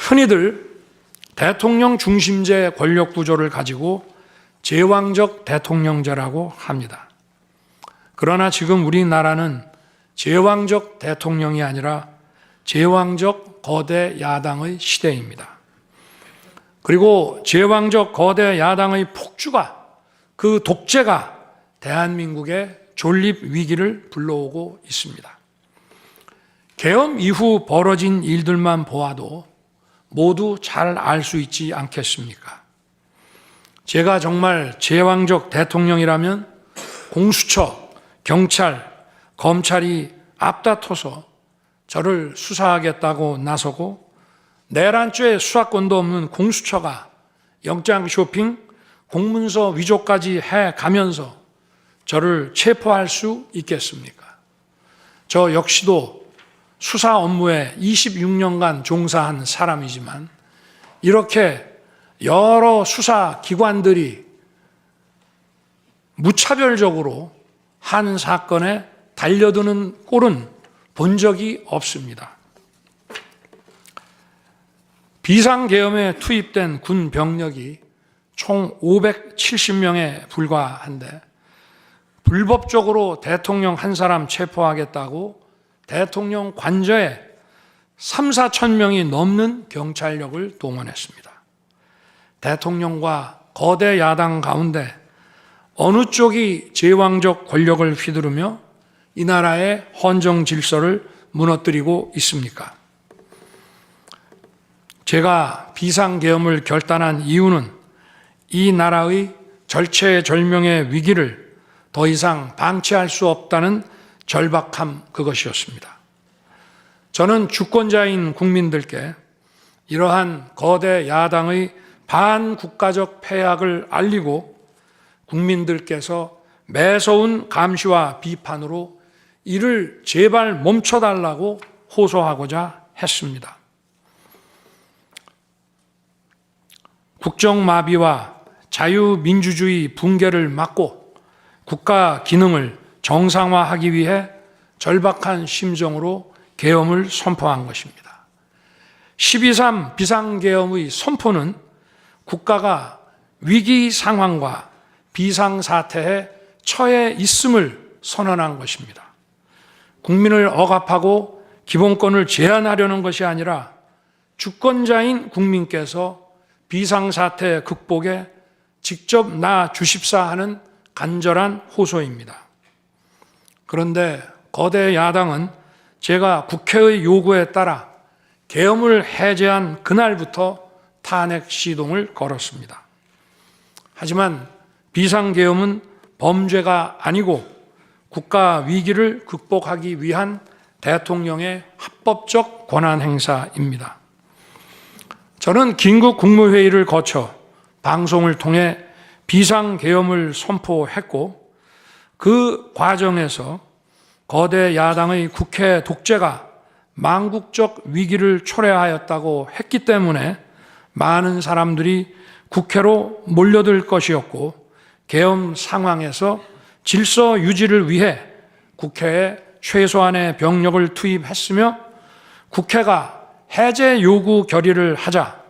흔히들 대통령 중심제 권력 구조를 가지고 제왕적 대통령제라고 합니다. 그러나 지금 우리나라는 제왕적 대통령이 아니라 제왕적 거대 야당의 시대입니다. 그리고 제왕적 거대 야당의 폭주가, 그 독재가 대한민국의 존립 위기를 불러오고 있습니다. 계엄 이후 벌어진 일들만 보아도 모두 잘 알 수 있지 않겠습니까? 제가 정말 제왕적 대통령이라면 공수처, 경찰, 검찰이 앞다퉈서 저를 수사하겠다고 나서고 내란죄 수사권도 없는 공수처가 영장 쇼핑, 공문서 위조까지 해가면서 저를 체포할 수 있겠습니까? 저 역시도 수사 업무에 26년간 종사한 사람이지만 이렇게 여러 수사기관들이 무차별적으로 한 사건에 달려드는 꼴은 본 적이 없습니다. 비상계엄에 투입된 군 병력이 총 570명에 불과한데 불법적으로 대통령 한 사람 체포하겠다고 대통령 관저에 3, 4천 명이 넘는 경찰력을 동원했습니다. 대통령과 거대 야당 가운데 어느 쪽이 제왕적 권력을 휘두르며 이 나라의 헌정 질서를 무너뜨리고 있습니까? 제가 비상계엄을 결단한 이유는 이 나라의 절체절명의 위기를 더 이상 방치할 수 없다는 절박함 그것이었습니다. 저는 주권자인 국민들께 이러한 거대 야당의 반국가적 패악을 알리고 국민들께서 매서운 감시와 비판으로 이를 제발 멈춰달라고 호소하고자 했습니다. 국정마비와 자유민주주의 붕괴를 막고 국가 기능을 정상화하기 위해 절박한 심정으로 계엄을 선포한 것입니다. 12.3 비상계엄의 선포는 국가가 위기 상황과 비상사태에 처해 있음을 선언한 것입니다. 국민을 억압하고 기본권을 제한하려는 것이 아니라 주권자인 국민께서 비상사태 극복에 직접 나주십사 하는 간절한 호소입니다. 그런데 거대 야당은 제가 국회의 요구에 따라 계엄을 해제한 그날부터 탄핵 시동을 걸었습니다. 하지만 비상계엄은 범죄가 아니고 국가 위기를 극복하기 위한 대통령의 합법적 권한 행사입니다. 저는 긴급 국무회의를 거쳐 방송을 통해 비상계엄을 선포했고 그 과정에서 거대 야당의 국회 독재가 망국적 위기를 초래하였다고 했기 때문에 많은 사람들이 국회로 몰려들 것이었고 계엄 상황에서 질서 유지를 위해 국회에 최소한의 병력을 투입했으며 국회가 해제 요구 결의를 하자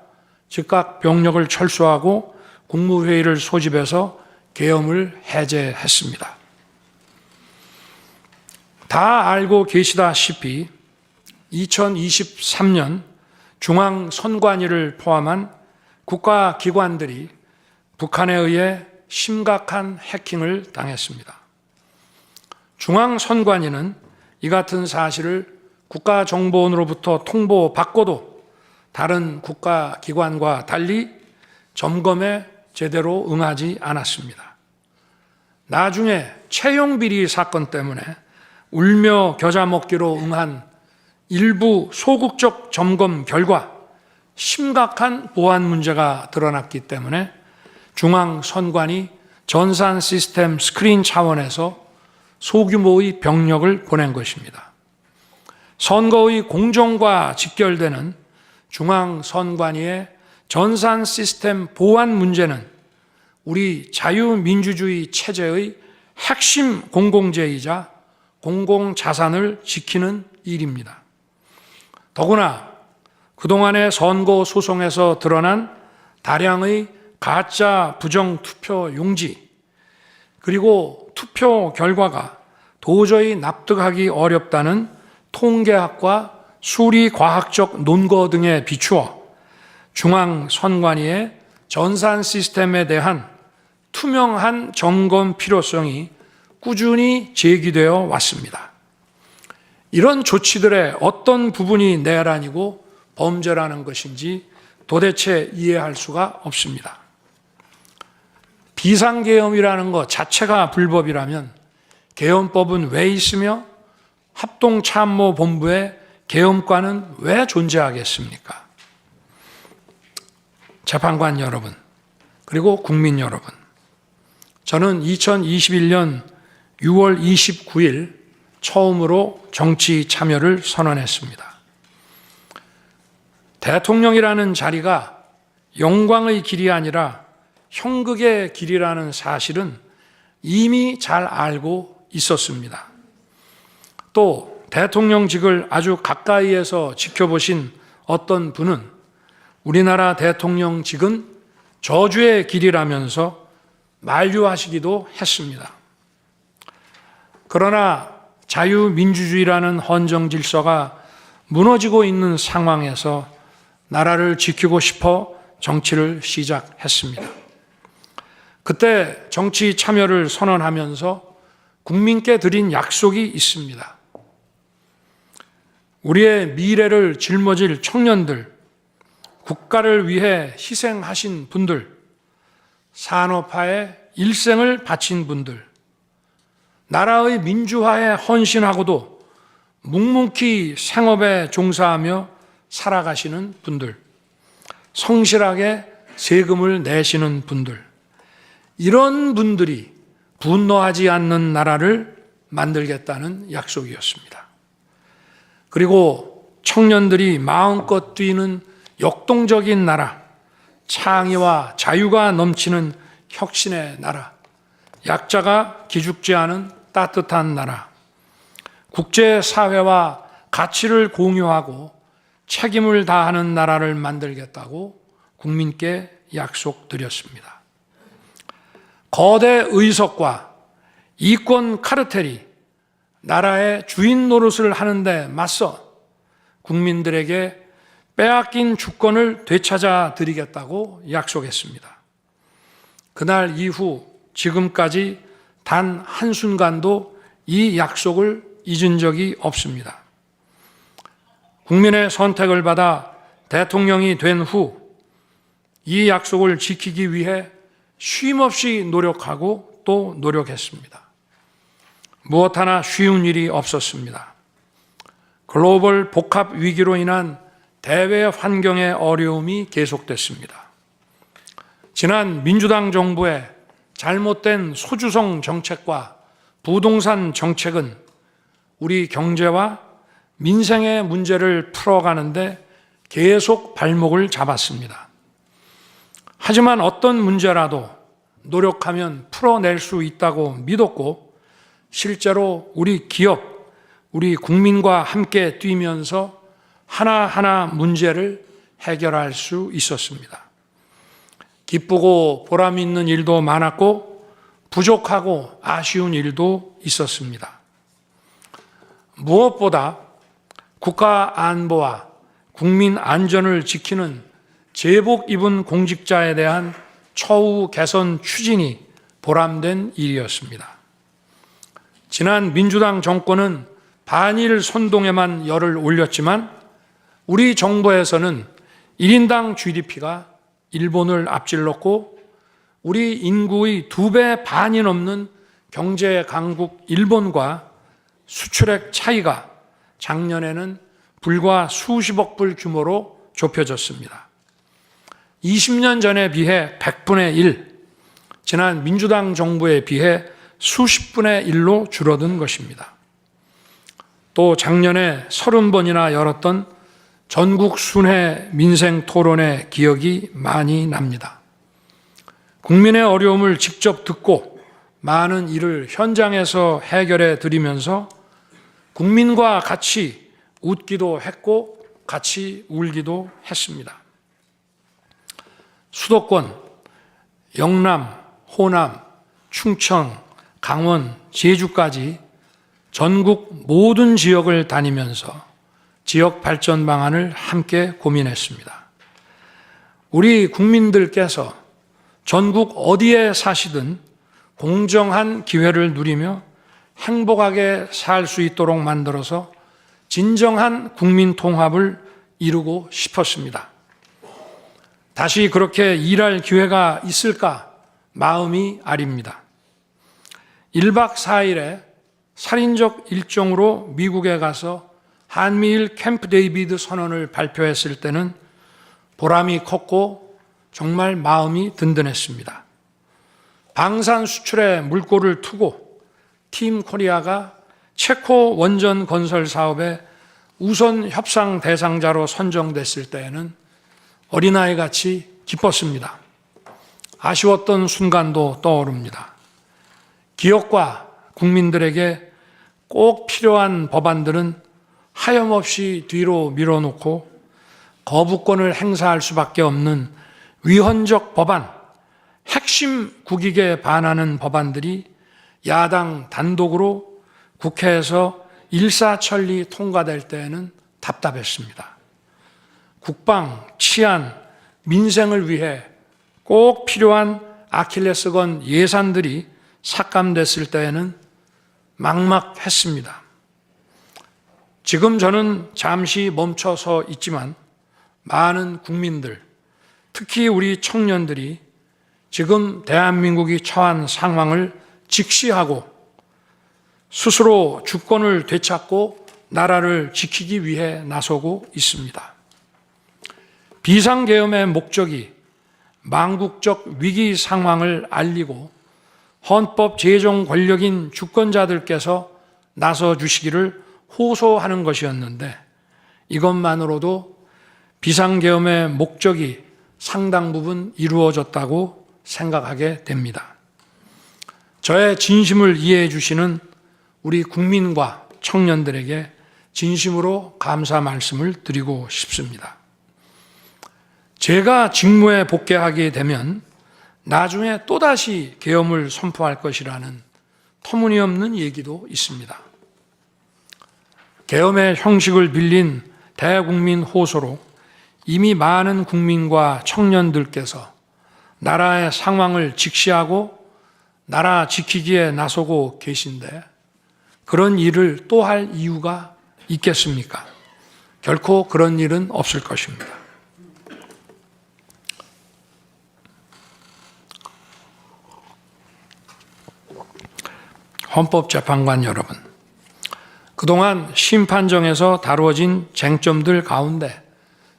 즉각 병력을 철수하고 국무회의를 소집해서 계엄을 해제했습니다. 다 알고 계시다시피 2023년 중앙선관위를 포함한 국가기관들이 북한에 의해 심각한 해킹을 당했습니다. 중앙선관위는 이 같은 사실을 국가정보원으로부터 통보받고도 다른 국가기관과 달리 점검에 제대로 응하지 않았습니다. 나중에 채용비리 사건 때문에 울며 겨자 먹기로 응한 일부 소극적 점검 결과 심각한 보안 문제가 드러났기 때문에 중앙선관위 전산 시스템 스크린 차원에서 소규모의 병력을 보낸 것입니다. 선거의 공정과 직결되는 중앙선관위의 전산 시스템 보안 문제는 우리 자유민주주의 체제의 핵심 공공재이자 공공자산을 지키는 일입니다. 더구나 그동안의 선거 소송에서 드러난 다량의 가짜 부정 투표 용지, 그리고 투표 결과가 도저히 납득하기 어렵다는 통계학과 수리과학적 논거 등에 비추어 중앙선관위의 전산 시스템에 대한 투명한 점검 필요성이 꾸준히 제기되어 왔습니다. 이런 조치들의 어떤 부분이 내란이고 범죄라는 것인지 도대체 이해할 수가 없습니다. 비상계엄이라는 것 자체가 불법이라면 계엄법은 왜 있으며 합동참모본부의 계엄관은 왜 존재하겠습니까? 재판관 여러분, 그리고 국민 여러분, 저는 2021년 6월 29일 처음으로 정치 참여를 선언했습니다. 대통령이라는 자리가 영광의 길이 아니라 형극의 길이라는 사실은 이미 잘 알고 있었습니다. 또 대통령직을 아주 가까이에서 지켜보신 어떤 분은 우리나라 대통령직은 저주의 길이라면서 만류하시기도 했습니다. 그러나 자유민주주의라는 헌정 질서가 무너지고 있는 상황에서 나라를 지키고 싶어 정치를 시작했습니다. 그때 정치 참여를 선언하면서 국민께 드린 약속이 있습니다. 우리의 미래를 짊어질 청년들, 국가를 위해 희생하신 분들, 산업화에 일생을 바친 분들, 나라의 민주화에 헌신하고도 묵묵히 생업에 종사하며 살아가시는 분들, 성실하게 세금을 내시는 분들, 이런 분들이 분노하지 않는 나라를 만들겠다는 약속이었습니다. 그리고 청년들이 마음껏 뛰는 역동적인 나라, 창의와 자유가 넘치는 혁신의 나라, 약자가 기죽지 않은 따뜻한 나라, 국제사회와 가치를 공유하고 책임을 다하는 나라를 만들겠다고 국민께 약속드렸습니다. 거대 의석과 이권 카르텔이 나라의 주인 노릇을 하는데 맞서 국민들에게 빼앗긴 주권을 되찾아 드리겠다고 약속했습니다. 그날 이후 지금까지 단 한순간도 이 약속을 잊은 적이 없습니다. 국민의 선택을 받아 대통령이 된 후 이 약속을 지키기 위해 쉼없이 노력하고 또 노력했습니다. 무엇 하나 쉬운 일이 없었습니다. 글로벌 복합 위기로 인한 대외 환경의 어려움이 계속됐습니다. 지난 민주당 정부의 잘못된 소주성 정책과 부동산 정책은 우리 경제와 민생의 문제를 풀어가는데 계속 발목을 잡았습니다. 하지만 어떤 문제라도 노력하면 풀어낼 수 있다고 믿었고 실제로 우리 기업, 우리 국민과 함께 뛰면서 하나하나 문제를 해결할 수 있었습니다. 기쁘고 보람 있는 일도 많았고 부족하고 아쉬운 일도 있었습니다. 무엇보다 국가 안보와 국민 안전을 지키는 제복 입은 공직자에 대한 처우 개선 추진이 보람된 일이었습니다. 지난 민주당 정권은 반일 선동에만 열을 올렸지만 우리 정부에서는 1인당 GDP가 일본을 앞질렀고 우리 인구의 2배 반이 넘는 경제 강국 일본과 수출액 차이가 작년에는 불과 수십억 불 규모로 좁혀졌습니다. 20년 전에 비해 100분의 1, 지난 민주당 정부에 비해 수십분의 1로 줄어든 것입니다. 또 작년에 30번이나 열었던 전국 순회 민생 토론의 기억이 많이 납니다. 국민의 어려움을 직접 듣고 많은 일을 현장에서 해결해 드리면서 국민과 같이 웃기도 했고 같이 울기도 했습니다. 수도권, 영남, 호남, 충청, 강원, 제주까지 전국 모든 지역을 다니면서 지역 발전 방안을 함께 고민했습니다. 우리 국민들께서 전국 어디에 사시든 공정한 기회를 누리며 행복하게 살 수 있도록 만들어서 진정한 국민 통합을 이루고 싶었습니다. 다시 그렇게 일할 기회가 있을까 마음이 아립니다. 1박 4일의 살인적 일정으로 미국에 가서 한미일 캠프 데이비드 선언을 발표했을 때는 보람이 컸고 정말 마음이 든든했습니다. 방산 수출에 물꼬를 트고 팀 코리아가 체코 원전 건설 사업의 우선 협상 대상자로 선정됐을 때에는 어린아이같이 기뻤습니다. 아쉬웠던 순간도 떠오릅니다. 기업과 국민들에게 꼭 필요한 법안들은 하염없이 뒤로 밀어놓고 거부권을 행사할 수밖에 없는 위헌적 법안, 핵심 국익에 반하는 법안들이 야당 단독으로 국회에서 일사천리 통과될 때에는 답답했습니다. 국방, 치안, 민생을 위해 꼭 필요한 아킬레스건 예산들이 삭감됐을 때에는 막막했습니다. 지금 저는 잠시 멈춰서 있지만 많은 국민들, 특히 우리 청년들이 지금 대한민국이 처한 상황을 직시하고 스스로 주권을 되찾고 나라를 지키기 위해 나서고 있습니다. 비상계엄의 목적이 망국적 위기 상황을 알리고 헌법 제정 권력인 주권자들께서 나서 주시기를 호소하는 것이었는데 이것만으로도 비상계엄의 목적이 상당 부분 이루어졌다고 생각하게 됩니다. 저의 진심을 이해해 주시는 우리 국민과 청년들에게 진심으로 감사 말씀을 드리고 싶습니다. 제가 직무에 복귀하게 되면 나중에 또다시 계엄을 선포할 것이라는 터무니없는 얘기도 있습니다. 계엄의 형식을 빌린 대국민 호소로 이미 많은 국민과 청년들께서 나라의 상황을 직시하고 나라 지키기에 나서고 계신데 그런 일을 또 할 이유가 있겠습니까? 결코 그런 일은 없을 것입니다. 헌법재판관 여러분, 그동안 심판정에서 다루어진 쟁점들 가운데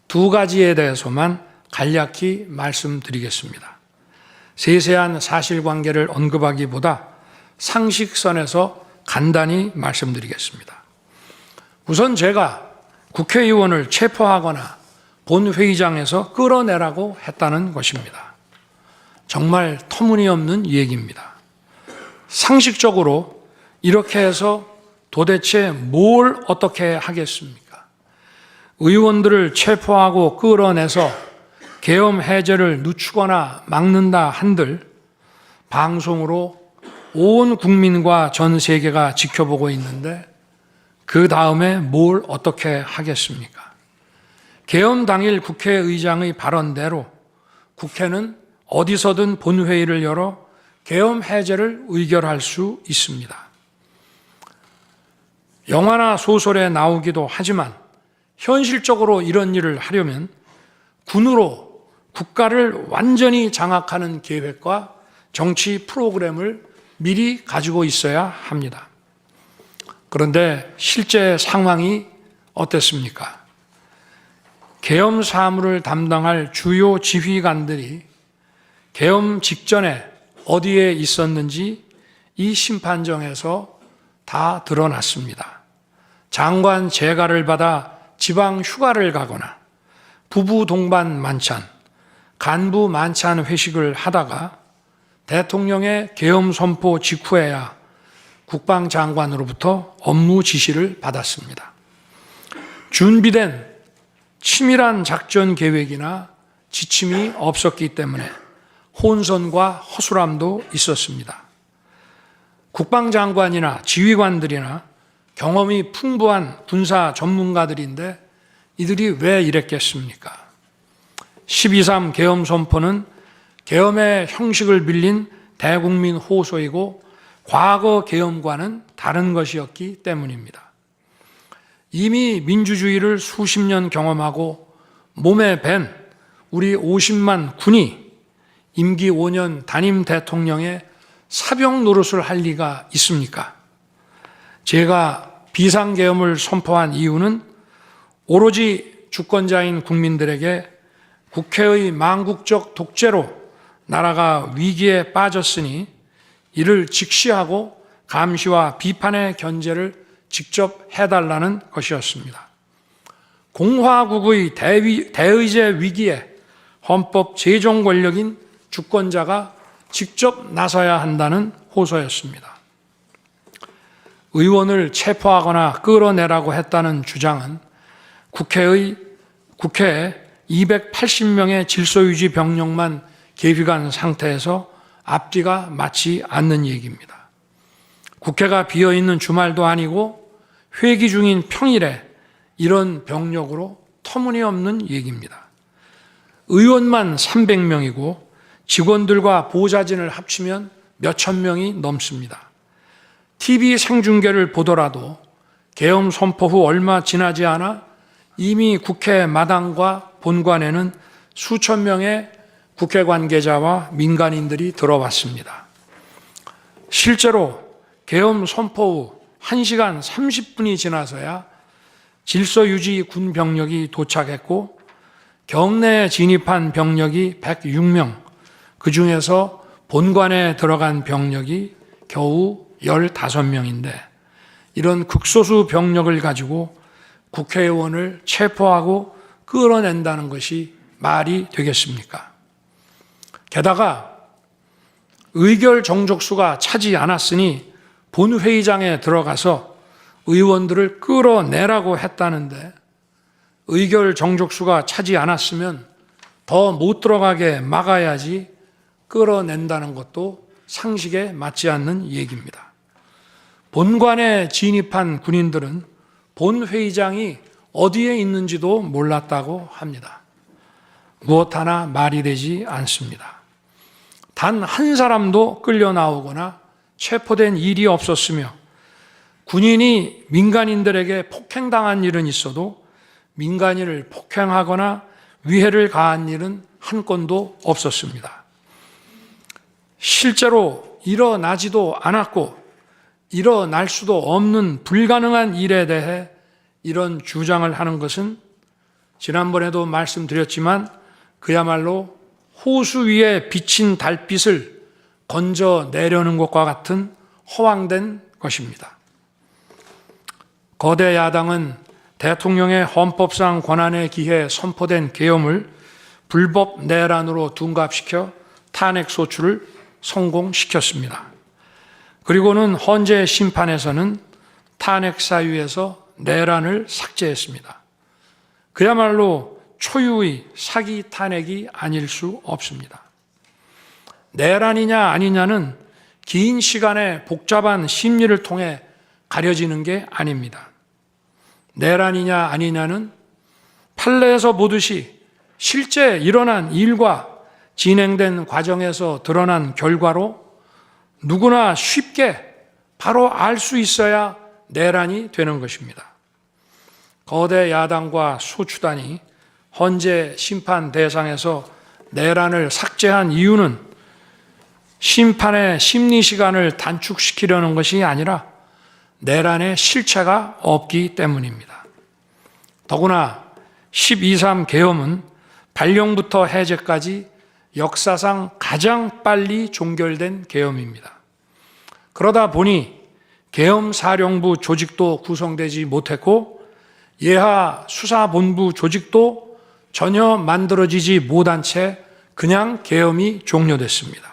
두 가지에 대해서만 간략히 말씀드리겠습니다. 세세한 사실관계를 언급하기보다 상식선에서 간단히 말씀드리겠습니다. 우선 제가 국회의원을 체포하거나 본회의장에서 끌어내라고 했다는 것입니다. 정말 터무니없는 얘기입니다. 상식적으로 이렇게 해서 도대체 뭘 어떻게 하겠습니까? 의원들을 체포하고 끌어내서 계엄 해제를 늦추거나 막는다 한들 방송으로 온 국민과 전 세계가 지켜보고 있는데 그 다음에 뭘 어떻게 하겠습니까? 계엄 당일 국회의장의 발언대로 국회는 어디서든 본회의를 열어 계엄 해제를 의결할 수 있습니다. 영화나 소설에 나오기도 하지만 현실적으로 이런 일을 하려면 군으로 국가를 완전히 장악하는 계획과 정치 프로그램을 미리 가지고 있어야 합니다. 그런데 실제 상황이 어땠습니까? 계엄 사무를 담당할 주요 지휘관들이 계엄 직전에 어디에 있었는지 이 심판정에서 다 드러났습니다. 장관 재가를 받아 지방 휴가를 가거나 부부 동반 만찬, 간부 만찬 회식을 하다가 대통령의 계엄 선포 직후에야 국방장관으로부터 업무 지시를 받았습니다. 준비된 치밀한 작전 계획이나 지침이 없었기 때문에 혼선과 허술함도 있었습니다. 국방장관이나 지휘관들이나 경험이 풍부한 군사 전문가들인데 이들이 왜 이랬겠습니까? 12.3 계엄 선포는 계엄의 형식을 빌린 대국민 호소이고 과거 계엄과는 다른 것이었기 때문입니다. 이미 민주주의를 수십 년 경험하고 몸에 밴 우리 50만 군이 임기 5년 단임 대통령의 사병 노릇을 할 리가 있습니까? 제가 비상계엄을 선포한 이유는 오로지 주권자인 국민들에게 국회의 망국적 독재로 나라가 위기에 빠졌으니 이를 직시하고 감시와 비판의 견제를 직접 해달라는 것이었습니다. 공화국의 대의제 위기에 헌법 제정 권력인 주권자가 직접 나서야 한다는 호소였습니다. 의원을 체포하거나 끌어내라고 했다는 주장은 국회에 280명의 질서유지 병력만 계비간 상태에서 앞뒤가 맞지 않는 얘기입니다. 국회가 비어있는 주말도 아니고 회기 중인 평일에 이런 병력으로 터무니없는 얘기입니다. 의원만 300명이고 직원들과 보좌진을 합치면 몇천 명이 넘습니다. TV 생중계를 보더라도 계엄 선포 후 얼마 지나지 않아 이미 국회 마당과 본관에는 수천 명의 국회 관계자와 민간인들이 들어왔습니다. 실제로 계엄 선포 후 1시간 30분이 지나서야 질서유지 군 병력이 도착했고 경내에 진입한 병력이 106명, 그 중에서 본관에 들어간 병력이 겨우 15명인데 이런 극소수 병력을 가지고 국회의원을 체포하고 끌어낸다는 것이 말이 되겠습니까? 게다가 의결 정족수가 차지 않았으니 본회의장에 들어가서 의원들을 끌어내라고 했다는데 의결 정족수가 차지 않았으면 더 못 들어가게 막아야지 끌어낸다는 것도 상식에 맞지 않는 얘기입니다. 본관에 진입한 군인들은 본회의장이 어디에 있는지도 몰랐다고 합니다. 무엇 하나 말이 되지 않습니다. 단 한 사람도 끌려 나오거나 체포된 일이 없었으며 군인이 민간인들에게 폭행당한 일은 있어도 민간인을 폭행하거나 위해를 가한 일은 한 건도 없었습니다. 실제로 일어나지도 않았고 일어날 수도 없는 불가능한 일에 대해 이런 주장을 하는 것은 지난번에도 말씀드렸지만 그야말로 호수 위에 비친 달빛을 건져내려는 것과 같은 허황된 것입니다. 거대 야당은 대통령의 헌법상 권한에 기해 선포된 계엄을 불법 내란으로 둔갑시켜 탄핵 소추를 성공시켰습니다. 그리고는 헌재 심판에서는 탄핵 사유에서 내란을 삭제했습니다. 그야말로 초유의 사기 탄핵이 아닐 수 없습니다. 내란이냐 아니냐는 긴 시간의 복잡한 심리를 통해 가려지는 게 아닙니다. 내란이냐 아니냐는 판례에서 보듯이 실제 일어난 일과 진행된 과정에서 드러난 결과로 누구나 쉽게 바로 알 수 있어야 내란이 되는 것입니다. 거대 야당과 소추단이 헌재 심판 대상에서 내란을 삭제한 이유는 심판의 심리 시간을 단축시키려는 것이 아니라 내란의 실체가 없기 때문입니다. 더구나 12.3 계엄은 발령부터 해제까지 역사상 가장 빨리 종결된 계엄입니다. 그러다 보니 계엄사령부 조직도 구성되지 못했고 예하 수사본부 조직도 전혀 만들어지지 못한 채 그냥 계엄이 종료됐습니다.